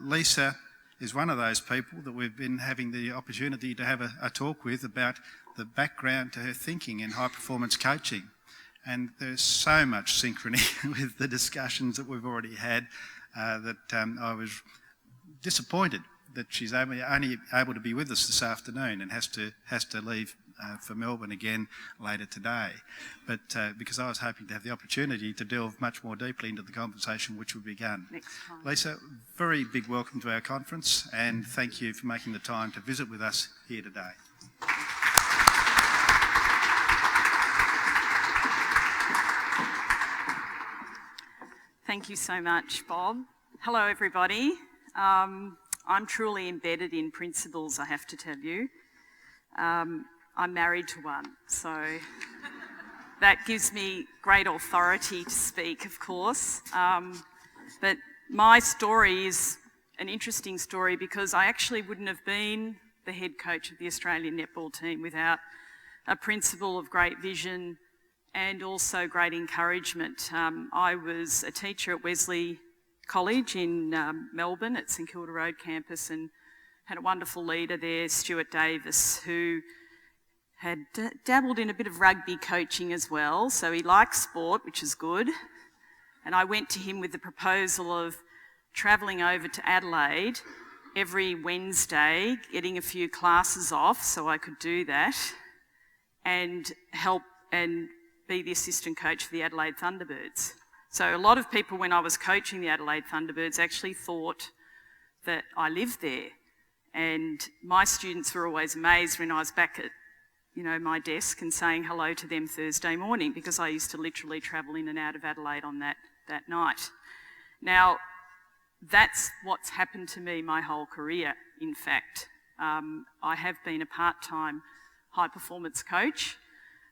Lisa is one of those people that we've been having the opportunity to have a talk with about the background to her thinking in high performance coaching. And there's so much synchrony with the discussions that we've already had that I was disappointed that she's only able to be with us this afternoon and has to leave for Melbourne again later today. But because I was hoping to have the opportunity to delve much more deeply into the conversation which we began. Next time. Lisa, very big welcome to our conference and thank you for making the time to visit with us here today. Thank you so much, Bob. Hello, everybody. I'm truly embedded in principles, I have to tell you. I'm married to one, so that gives me great authority to speak, of course. But my story is an interesting story because I actually wouldn't have been the head coach of the Australian netball team without a principle of great vision and also great encouragement. I was a teacher at Wesley College in Melbourne at St Kilda Road campus and had a wonderful leader there, Stuart Davis, who had dabbled in a bit of rugby coaching as well, so he likes sport, which is good. And I went to him with the proposal of travelling over to Adelaide every Wednesday, getting a few classes off so I could do that, and help and be the assistant coach for the Adelaide Thunderbirds. So a lot of people, when I was coaching the Adelaide Thunderbirds, actually thought that I lived there. And my students were always amazed when I was back at my desk and saying hello to them Thursday morning because I used to literally travel in and out of Adelaide on that night. Now, that's what's happened to me my whole career, in fact. I have been a part-time high-performance coach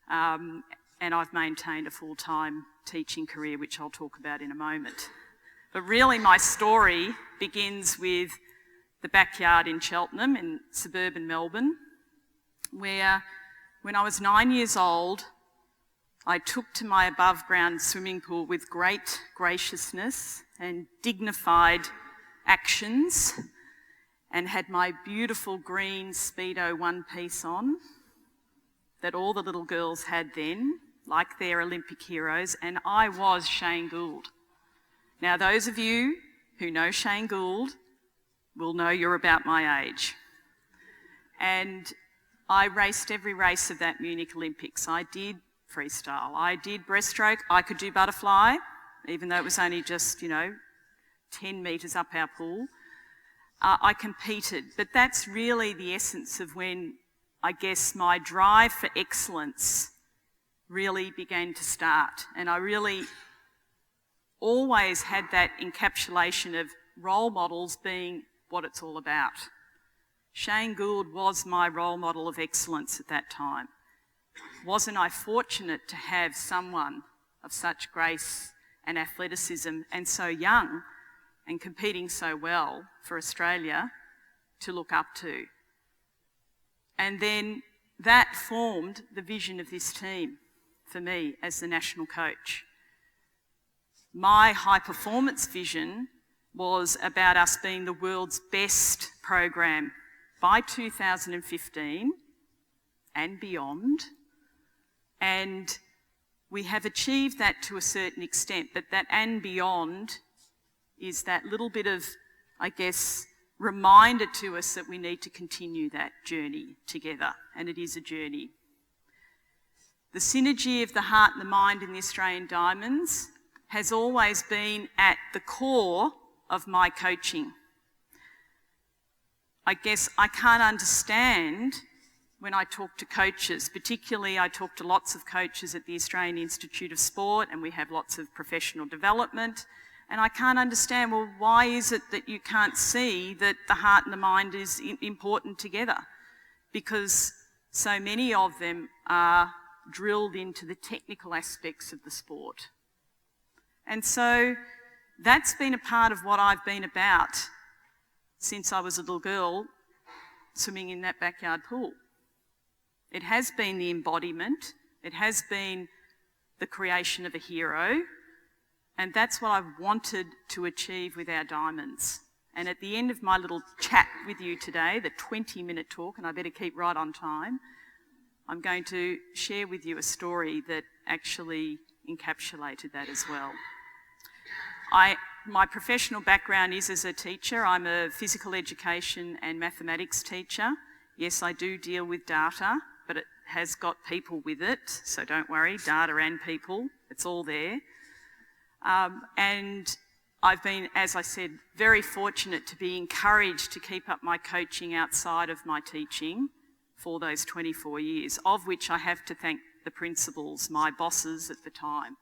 and I've maintained a full-time teaching career, which I'll talk about in a moment. But really my story begins with the backyard in Cheltenham in suburban Melbourne, where when I was 9 years old, I took to my above-ground swimming pool with great graciousness and dignified actions and had my beautiful green Speedo one-piece on that all the little girls had then, like their Olympic heroes, and I was Shane Gould. Now, those of you who know Shane Gould will know you're about my age. And I raced every race of that Munich Olympics. I did freestyle, I did breaststroke, I could do butterfly, even though it was only just, 10 metres up our pool. I competed, but that's really the essence of when, I guess, my drive for excellence really began to start. And I really always had that encapsulation of role models being what it's all about. Shane Gould was my role model of excellence at that time. Wasn't I fortunate to have someone of such grace and athleticism and so young and competing so well for Australia to look up to? And then that formed the vision of this team for me as the national coach. My high performance vision was about us being the world's best program by 2015 and beyond. And we have achieved that to a certain extent, but that and beyond is that little bit of, I guess, reminder to us that we need to continue that journey together, and it is a journey. The synergy of the heart and the mind in the Australian Diamonds has always been at the core of my coaching. I guess I can't understand when I talk to coaches, particularly I talk to lots of coaches at the Australian Institute of Sport, and we have lots of professional development, and I can't understand, well, why is it that you can't see that the heart and the mind is important together? Because so many of them are drilled into the technical aspects of the sport. And so that's been a part of what I've been about since I was a little girl swimming in that backyard pool. It has been the embodiment, it has been the creation of a hero, and that's what I've wanted to achieve with our diamonds. And at the end of my little chat with you today, the 20-minute talk, and I better keep right on time, I'm going to share with you a story that actually encapsulated that as well. My professional background is as a teacher. I'm a physical education and mathematics teacher. Yes, I do deal with data, but it has got people with it, so don't worry, data and people, it's all there. And I've been, as I said, very fortunate to be encouraged to keep up my coaching outside of my teaching for those 24 years, of which I have to thank the principals, my bosses at the time,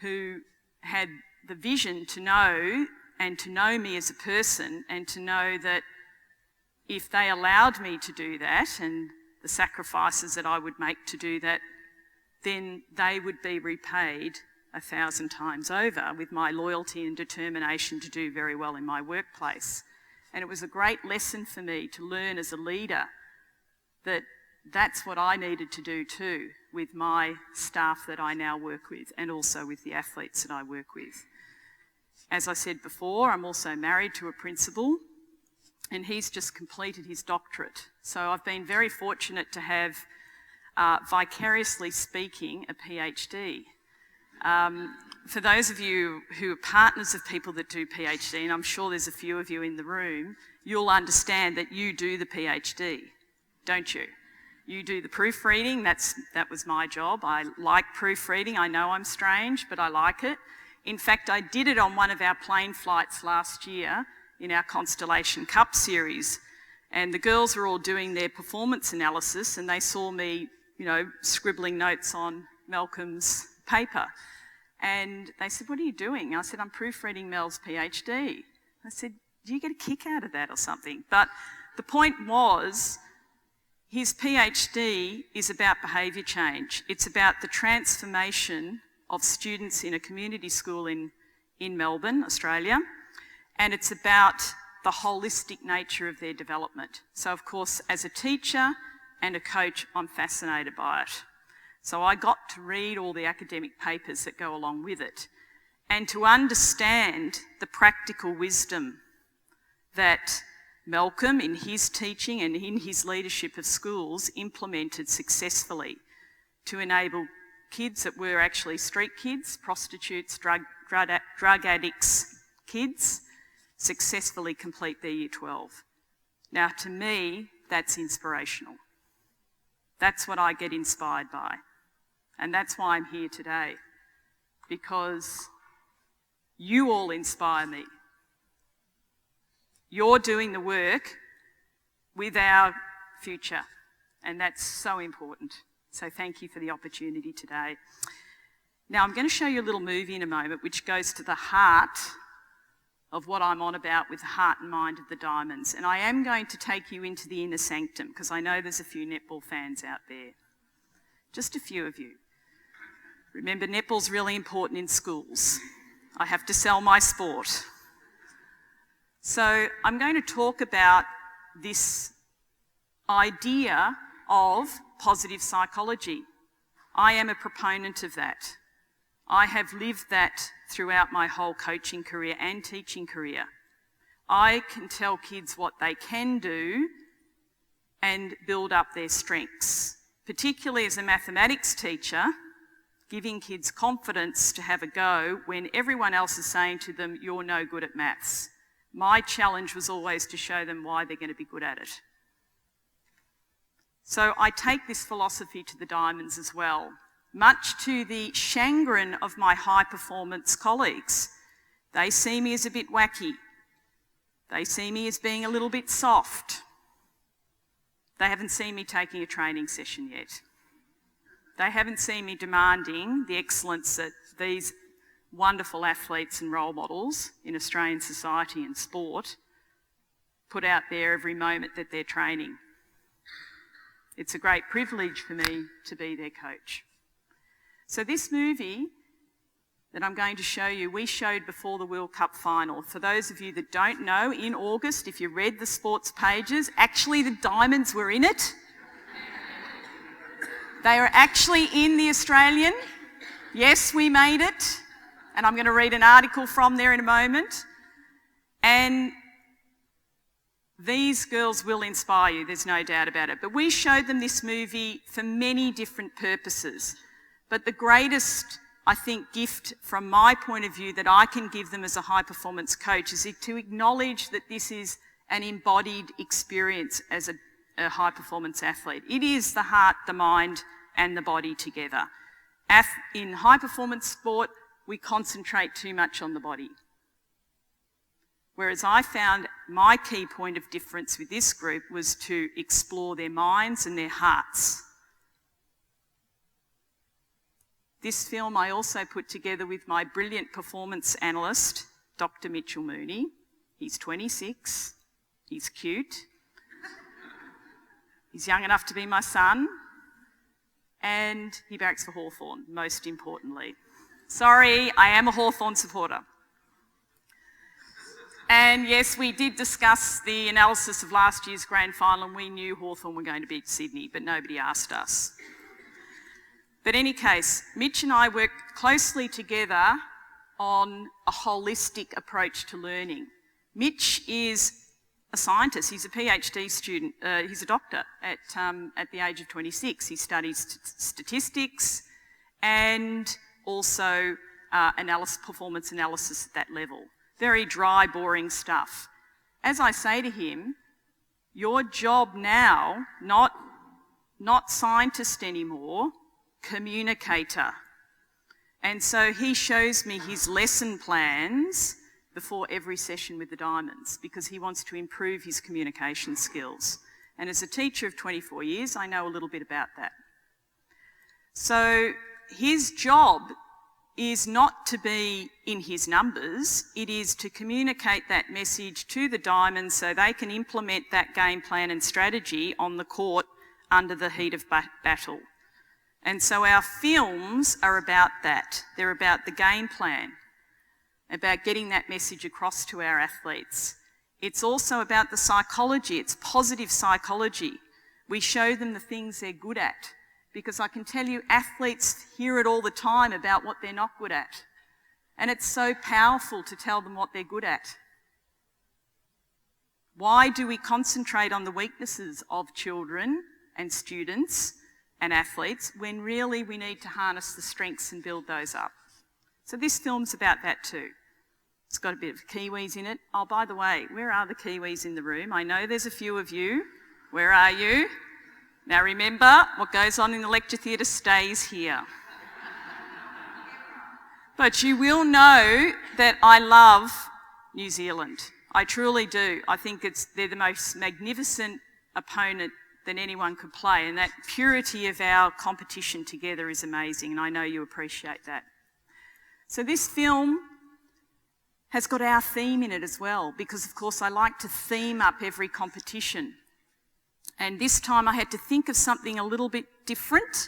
who had the vision to know me as a person, and to know that if they allowed me to do that and the sacrifices that I would make to do that, then they would be repaid 1,000 times over with my loyalty and determination to do very well in my workplace. And it was a great lesson for me to learn as a leader that that's what I needed to do too with my staff that I now work with, and also with the athletes that I work with. As I said before, I'm also married to a principal, and he's just completed his doctorate. So I've been very fortunate to have, vicariously speaking, a PhD. For those of you who are partners of people that do PhD, and I'm sure there's a few of you in the room, you'll understand that you do the PhD, don't you? You do the proofreading. That was my job. I like proofreading. I know I'm strange, but I like it. In fact, I did it on one of our plane flights last year in our Constellation Cup series. And the girls were all doing their performance analysis, and they saw me, scribbling notes on Malcolm's paper. And they said, "What are you doing?" I said, "I'm proofreading Mel's PhD." I said, "Do you get a kick out of that or something?" But the point was, his PhD is about behaviour change. It's about the transformation of students in a community school in Melbourne, Australia, and it's about the holistic nature of their development. So, of course, as a teacher and a coach, I'm fascinated by it. So I got to read all the academic papers that go along with it, and to understand the practical wisdom that Malcolm, in his teaching and in his leadership of schools, implemented successfully to enable kids that were actually street kids, prostitutes, drug addicts, kids, successfully complete their Year 12. Now, to me, that's inspirational. That's what I get inspired by. And that's why I'm here today, because you all inspire me. You're doing the work with our future, and that's so important. So thank you for the opportunity today. Now, I'm going to show you a little movie in a moment which goes to the heart of what I'm on about with the heart and mind of the Diamonds. And I am going to take you into the inner sanctum, because I know there's a few netball fans out there. Just a few of you. Remember, netball's really important in schools. I have to sell my sport. So I'm going to talk about this idea of positive psychology. I am a proponent of that. I have lived that throughout my whole coaching career and teaching career. I can tell kids what they can do and build up their strengths. Particularly as a mathematics teacher, giving kids confidence to have a go when everyone else is saying to them, "You're no good at maths." My challenge was always to show them why they're going to be good at it. So I take this philosophy to the Diamonds as well, much to the chagrin of my high-performance colleagues. They see me as a bit wacky. They see me as being a little bit soft. They haven't seen me taking a training session yet. They haven't seen me demanding the excellence that these wonderful athletes and role models in Australian society and sport put out there every moment that they're training. It's a great privilege for me to be their coach. So this movie that I'm going to show you, we showed before the World Cup final. For those of you that don't know, in August, if you read the sports pages, actually the Diamonds were in it. They were actually in the Australian. Yes, we made it. And I'm going to read an article from there in a moment. And These girls will inspire you, there's no doubt about it. But we showed them this movie for many different purposes. But the greatest, I think, gift from my point of view that I can give them as a high performance coach is to acknowledge that this is an embodied experience as a high performance athlete. It is the heart, the mind, and the body together. In high performance sport, we concentrate too much on the body. Whereas I found my key point of difference with this group was to explore their minds and their hearts. This film I also put together with my brilliant performance analyst, Dr. Mitchell Mooney. He's 26, he's cute, he's young enough to be my son, and he barracks for Hawthorn, most importantly. Sorry, I am a Hawthorn supporter. And yes, we did discuss the analysis of last year's grand final, and we knew Hawthorn were going to beat Sydney, but nobody asked us. But in any case, Mitch and I worked closely together on a holistic approach to learning. Mitch is a scientist, he's a PhD student, he's a doctor at the age of 26. He studies statistics and also performance analysis at that level. Very dry, boring stuff. As I say to him, your job now, not scientist anymore, communicator. And so he shows me his lesson plans before every session with the Diamonds because he wants to improve his communication skills. And as a teacher of 24 years, I know a little bit about that. So his job is not to be in his numbers, it is to communicate that message to the Diamonds so they can implement that game plan and strategy on the court under the heat of battle. And so our films are about that. They're about the game plan, about getting that message across to our athletes. It's also about the psychology, it's positive psychology. We show them the things they're good at. Because I can tell you, athletes hear it all the time about what they're not good at. And it's so powerful to tell them what they're good at. Why do we concentrate on the weaknesses of children and students and athletes when really we need to harness the strengths and build those up? So this film's about that too. It's got a bit of Kiwis in it. Oh, by the way, where are the Kiwis in the room? I know there's a few of you. Where are you? Now remember, what goes on in the lecture theatre stays here. But you will know that I love New Zealand. I truly do. I think they're the most magnificent opponent that anyone could play, and that purity of our competition together is amazing, and I know you appreciate that. So this film has got our theme in it as well, because of course I like to theme up every competition. And this time I had to think of something a little bit different,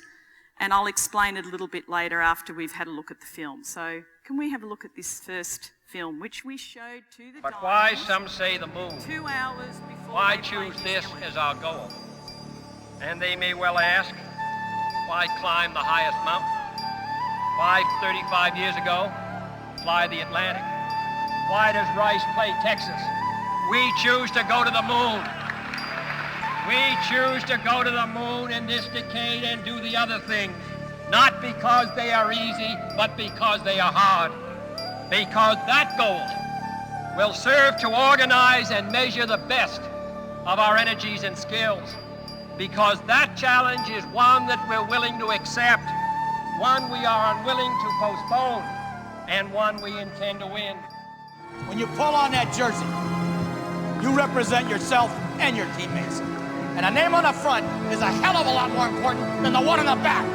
and I'll explain it a little bit later after we've had a look at the film. So can we have a look at this first film, which we showed to the But why, Diamonds some say, the moon? 2 hours before Why they played choose this New Zealand. as our goal? And they may well ask, why climb the highest mountain? Why, 35 years ago, fly the Atlantic? Why does Rice play Texas? We choose to go to the moon. We choose to go to the moon in this decade and do the other things, not because they are easy, but because they are hard. Because that goal will serve to organize and measure the best of our energies and skills. Because that challenge is one that we're willing to accept, one we are unwilling to postpone, and one we intend to win. When you pull on that jersey, you represent yourself and your teammates. And a name on the front is a hell of a lot more important than the one on the back.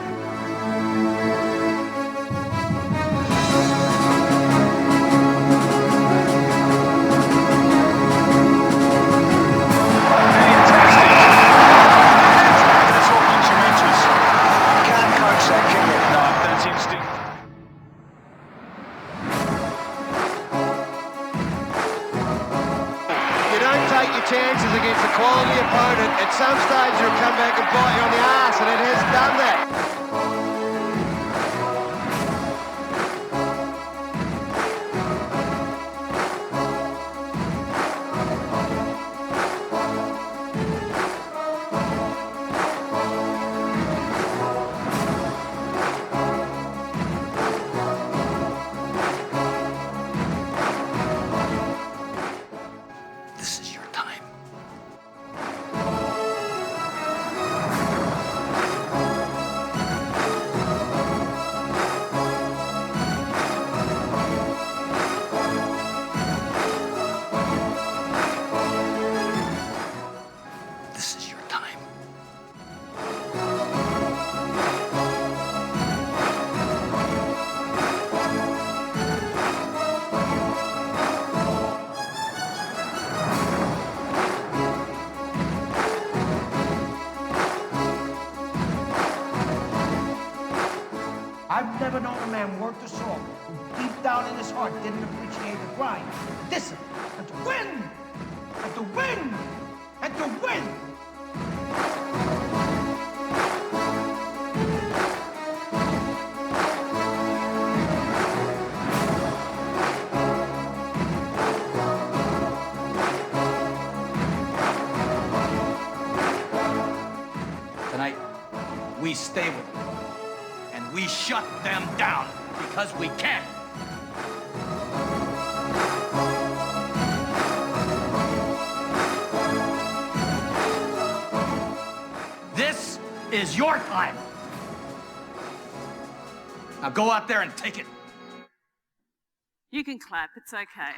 That's what wants your inches. You can't coach that, can you? No, that's instinct. You don't take your chances against a quality opponent, at some stage it'll come back and bite you on the arse, and it has done that. I've never known a man worth the salt who deep down in his heart didn't appreciate the grind, discipline, and to win, and to win, and to win. Tonight, we stay with them, and we shut them down because we can. This is your time. Now go out there and take it. You can clap, it's okay.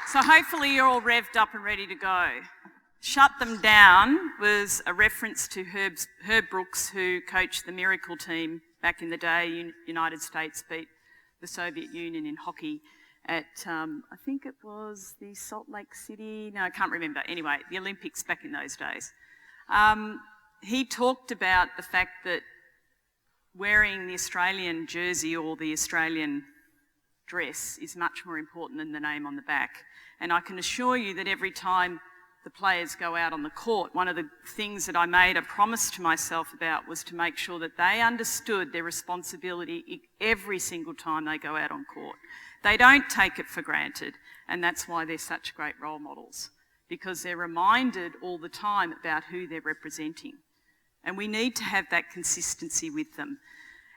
So hopefully you're all revved up and ready to go. Shut Them Down was a reference to Herb Brooks, who coached the Miracle team back in the day. United States beat the Soviet Union in hockey at, I think it was the Salt Lake City, no, I can't remember. Anyway, the Olympics back in those days. He talked about the fact that wearing the Australian jersey or the Australian dress is much more important than the name on the back. And I can assure you that every time the players go out on the court, one of the things that I made a promise to myself about was to make sure that they understood their responsibility every single time they go out on court. They don't take it for granted, and that's why they're such great role models, because they're reminded all the time about who they're representing. And we need to have that consistency with them.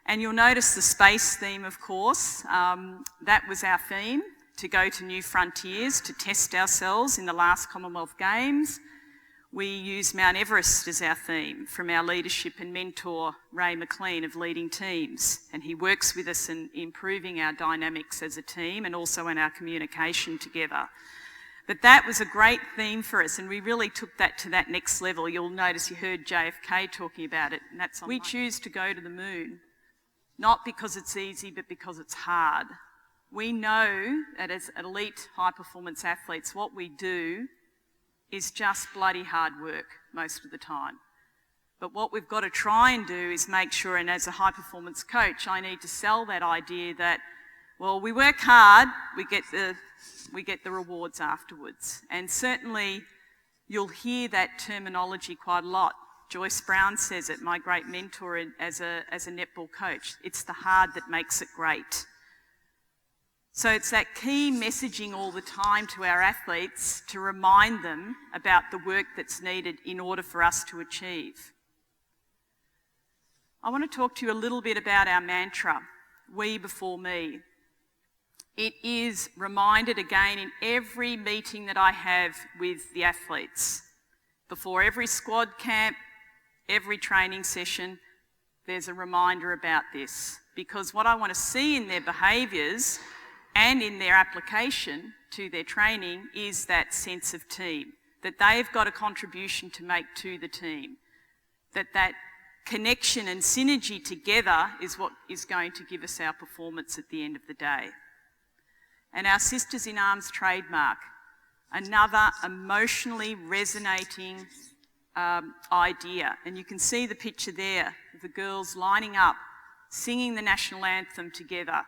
And you'll notice the space theme, of course. That was our theme, to go to new frontiers, to test ourselves in the last Commonwealth Games. We used Mount Everest as our theme from our leadership and mentor, Ray McLean, of Leading Teams. And he works with us in improving our dynamics as a team and also in our communication together. But that was a great theme for us, and we really took that to that next level. You'll notice you heard JFK talking about it, and that's on we choose to go to the moon, not because it's easy, but because it's hard. We know that as elite high-performance athletes, what we do is just bloody hard work most of the time. But what we've got to try and do is make sure, and as a high-performance coach, I need to sell that idea that, well, we work hard, we get the rewards afterwards. And certainly you'll hear that terminology quite a lot. Joyce Brown says it, my great mentor as a netball coach. It's the hard that makes it great. So it's that key messaging all the time to our athletes to remind them about the work that's needed in order for us to achieve. I want to talk to you a little bit about our mantra, we before me. It is reminded again in every meeting that I have with the athletes. Before every squad camp, every training session, there's a reminder about this. Because what I want to see in their behaviours and in their application to their training is that sense of team, that they've got a contribution to make to the team, that connection and synergy together is what is going to give us our performance at the end of the day. And our Sisters in Arms trademark, another emotionally resonating idea. And you can see the picture there of the girls lining up, singing the national anthem together.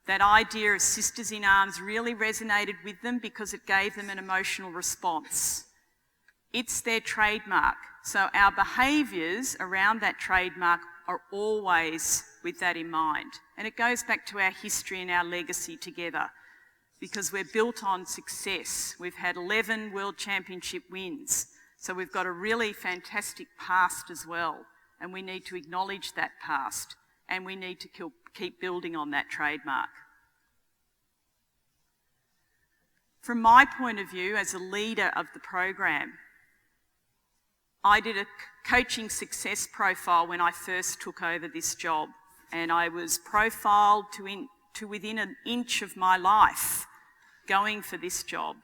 That idea of Sisters in Arms really resonated with them because it gave them an emotional response. It's their trademark. So our behaviours around that trademark are always with that in mind. And it goes back to our history and our legacy together because we're built on success. We've had 11 World Championship wins. So we've got a really fantastic past as well. And we need to acknowledge that past. And we need to keep building on that trademark. From my point of view, as a leader of the program, I did a coaching success profile when I first took over this job, and I was profiled to within an inch of my life going for this job.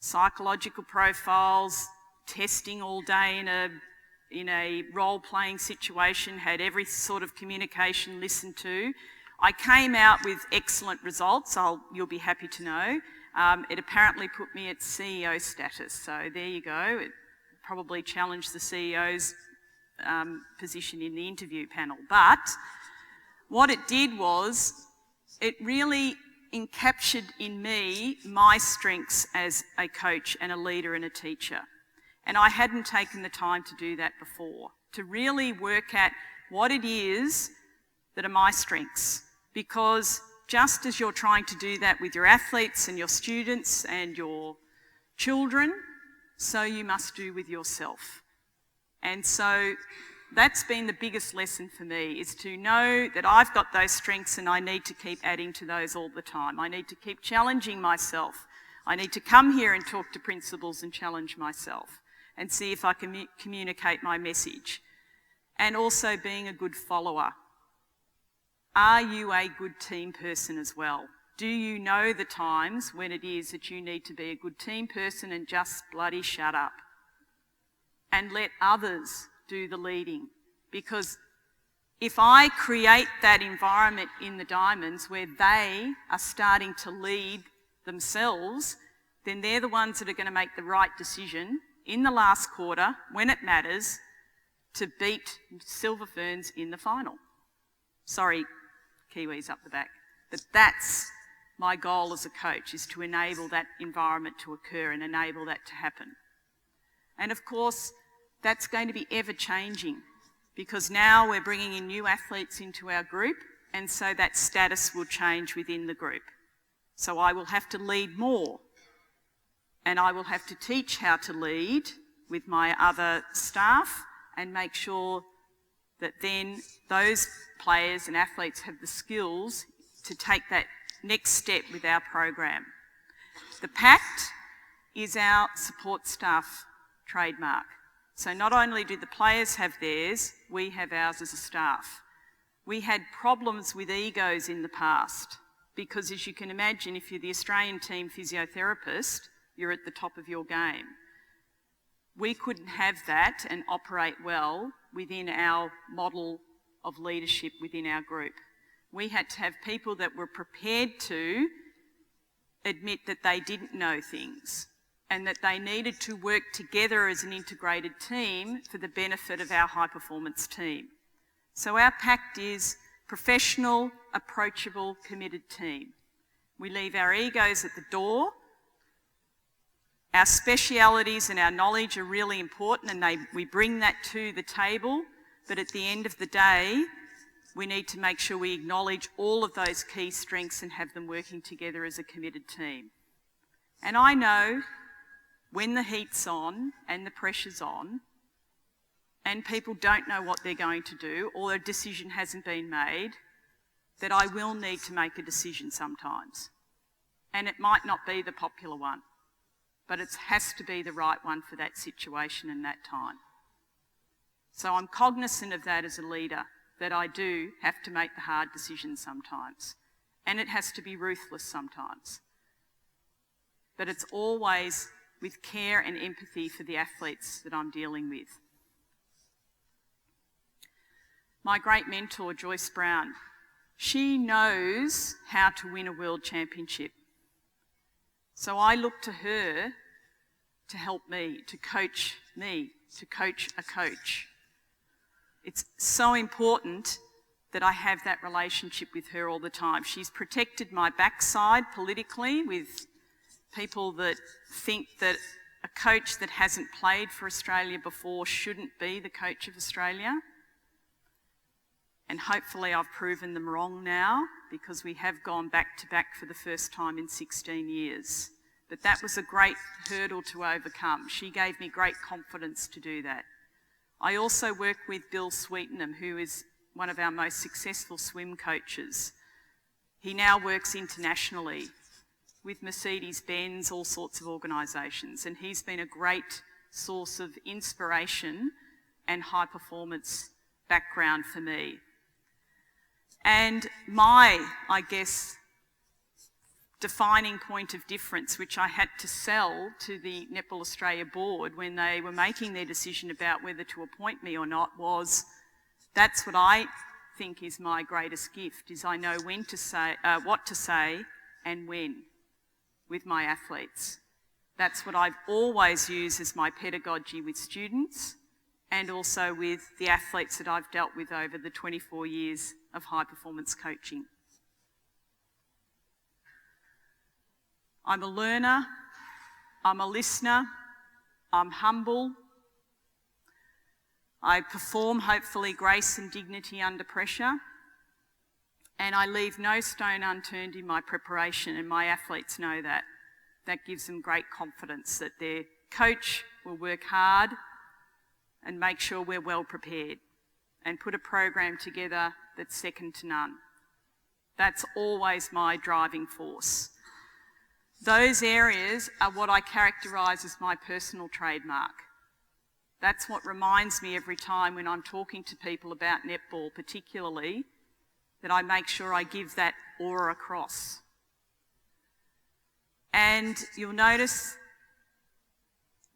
Psychological profiles, testing all day in a role-playing situation, had every sort of communication listened to. I came out with excellent results, you'll be happy to know. It apparently put me at CEO status, so there you go. It probably challenged the CEOs position in the interview panel. But what it did was it really encaptured in me my strengths as a coach and a leader and a teacher. And I hadn't taken the time to do that before, to really work at what it is that are my strengths. Because just as you're trying to do that with your athletes and your students and your children, so you must do with yourself. And so that's been the biggest lesson for me, is to know that I've got those strengths and I need to keep adding to those all the time. I need to keep challenging myself. I need to come here and talk to principals and challenge myself and see if I can communicate my message. And also being a good follower. Are you a good team person as well? Do you know the times when it is that you need to be a good team person and just bloody shut up? And let others do the leading. Because if I create that environment in the Diamonds where they are starting to lead themselves, then they're the ones that are going to make the right decision in the last quarter, when it matters, to beat Silver Ferns in the final. Sorry, Kiwis up the back. But that's my goal as a coach, is to enable that environment to occur and enable that to happen. And of course, that's going to be ever changing, because now we're bringing in new athletes into our group, and so that status will change within the group. So I will have to lead more, and I will have to teach how to lead with my other staff and make sure that then those players and athletes have the skills to take that next step with our program. The Pact is our support staff trademark. So not only do the players have theirs, we have ours as a staff. We had problems with egos in the past because, as you can imagine, if you're the Australian team physiotherapist, you're at the top of your game. We couldn't have that and operate well within our model of leadership within our group. We had to have people that were prepared to admit that they didn't know things and that they needed to work together as an integrated team for the benefit of our high performance team. So our pact is professional, approachable, committed team. We leave our egos at the door. Our specialities and our knowledge are really important, and we bring that to the table, but at the end of the day, we need to make sure we acknowledge all of those key strengths and have them working together as a committed team. And I know when the heat's on and the pressure's on and people don't know what they're going to do or a decision hasn't been made, that I will need to make a decision sometimes. And it might not be the popular one, but it has to be the right one for that situation and that time. So I'm cognizant of that as a leader, that I do have to make the hard decisions sometimes. And it has to be ruthless sometimes. But it's always with care and empathy for the athletes that I'm dealing with. My great mentor, Joyce Brown, she knows how to win a world championship. So I look to her to help me, to coach a coach. It's so important that I have that relationship with her all the time. She's protected my backside politically with people that think that a coach that hasn't played for Australia before shouldn't be the coach of Australia. And hopefully I've proven them wrong now, because we have gone back to back for the first time in 16 years. But that was a great hurdle to overcome. She gave me great confidence to do that. I also work with Bill Sweetenham, who is one of our most successful swim coaches. He now works internationally with Mercedes-Benz, all sorts of organisations, and he's been a great source of inspiration and high performance background for me. And my, I guess, defining point of difference, which I had to sell to the Netball Australia board when they were making their decision about whether to appoint me or not, was that's what I think is my greatest gift, is I know when to say, what to say and when with my athletes. That's what I've always used as my pedagogy with students and also with the athletes that I've dealt with over the 24 years of high performance coaching. I'm a learner, I'm a listener, I'm humble, I perform hopefully grace and dignity under pressure, and I leave no stone unturned in my preparation, and my athletes know that. That gives them great confidence that their coach will work hard and make sure we're well prepared and put a program together that's second to none. That's always my driving force. Those areas are what I characterise as my personal trademark. That's what reminds me every time when I'm talking to people about netball particularly, that I make sure I give that aura across. And you'll notice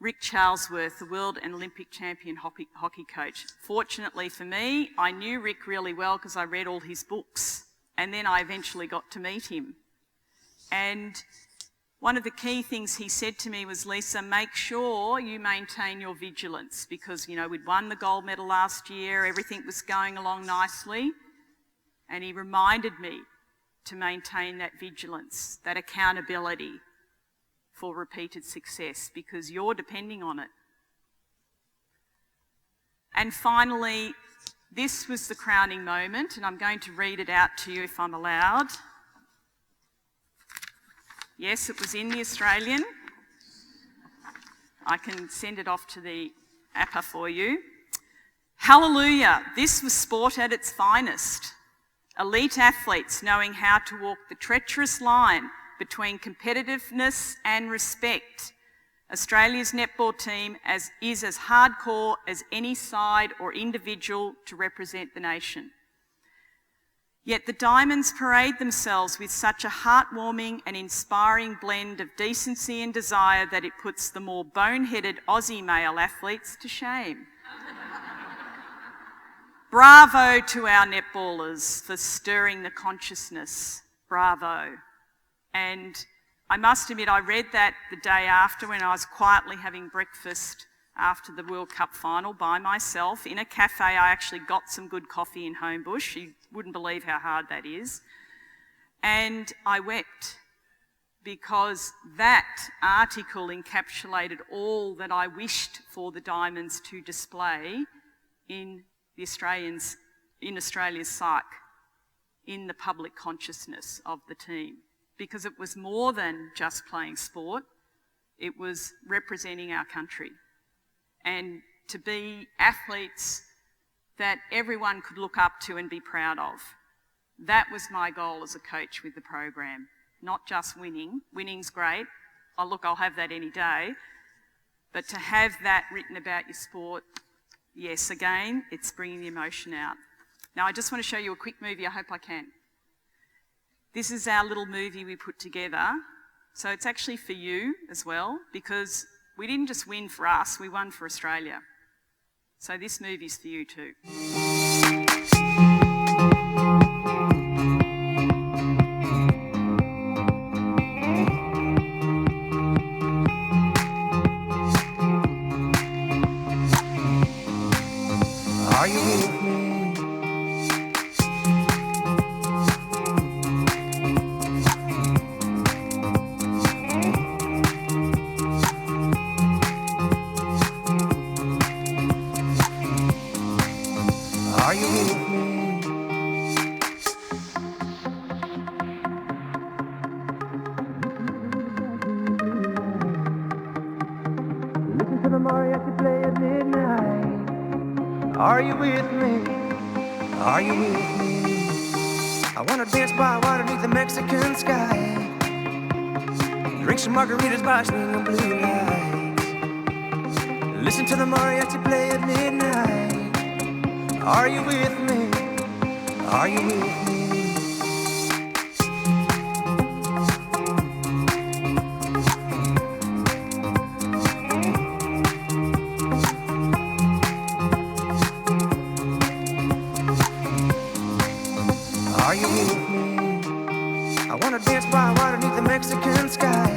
Rick Charlesworth, the world and Olympic champion hockey coach. Fortunately for me, I knew Rick really well because I read all his books, and then I eventually got to meet him. And one of the key things he said to me was, Lisa, make sure you maintain your vigilance because, we'd won the gold medal last year, everything was going along nicely. And he reminded me to maintain that vigilance, that accountability for repeated success because you're depending on it. And finally, this was the crowning moment, and I'm going to read it out to you if I'm allowed. Yes, it was in the Australian. I can send it off to the APA for you. Hallelujah, this was sport at its finest. Elite athletes knowing how to walk the treacherous line between competitiveness and respect. Australia's netball team is as hardcore as any side or individual to represent the nation. Yet the Diamonds parade themselves with such a heartwarming and inspiring blend of decency and desire that it puts the more boneheaded Aussie male athletes to shame. Bravo to our netballers for stirring the consciousness. Bravo. And I must admit, I read that the day after when I was quietly having breakfast after the World Cup final by myself in a cafe. I actually got some good coffee in Homebush. You wouldn't believe how hard that is. And I wept because that article encapsulated all that I wished for the Diamonds to display in Australia's psyche, in the public consciousness of the team. Because it was more than just playing sport, it was representing our country. And to be athletes that everyone could look up to and be proud of. That was my goal as a coach with the program. Not just winning. Winning's great. I'll have that any day. But to have that written about your sport, yes, again, it's bringing the emotion out. Now, I just want to show you a quick movie. I hope I can. This is our little movie we put together. So it's actually for you as well, because we didn't just win for us, we won for Australia. So this movie's for you too. Are you with me? Are you with me? Listen to the mariachi play at midnight. Are you with me? Are you with me? I wanna dance by water beneath the Mexican sky. Drink some margaritas by swinging blue lights. Listen to the mariachi play at midnight. Are you with me? Are you with me? Are you with me? I wanna dance by water beneath the Mexican sky.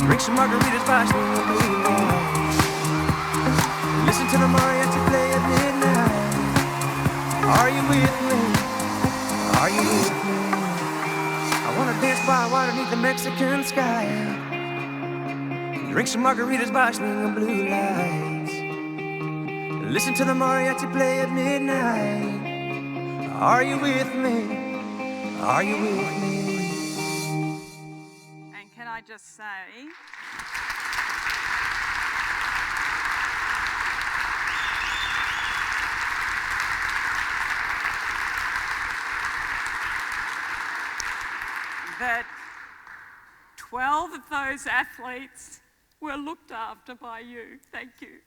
Drink some margaritas by swinging blue lights. Listen to the mariachi play at midnight. Are you with me? Are you with me? I wanna dance by water beneath the Mexican sky. Drink some margaritas by swinging blue lights. Listen to the mariachi play at midnight. Are you with me? Are you with me? And can I just say, that 12 of those athletes were looked after by you. Thank you.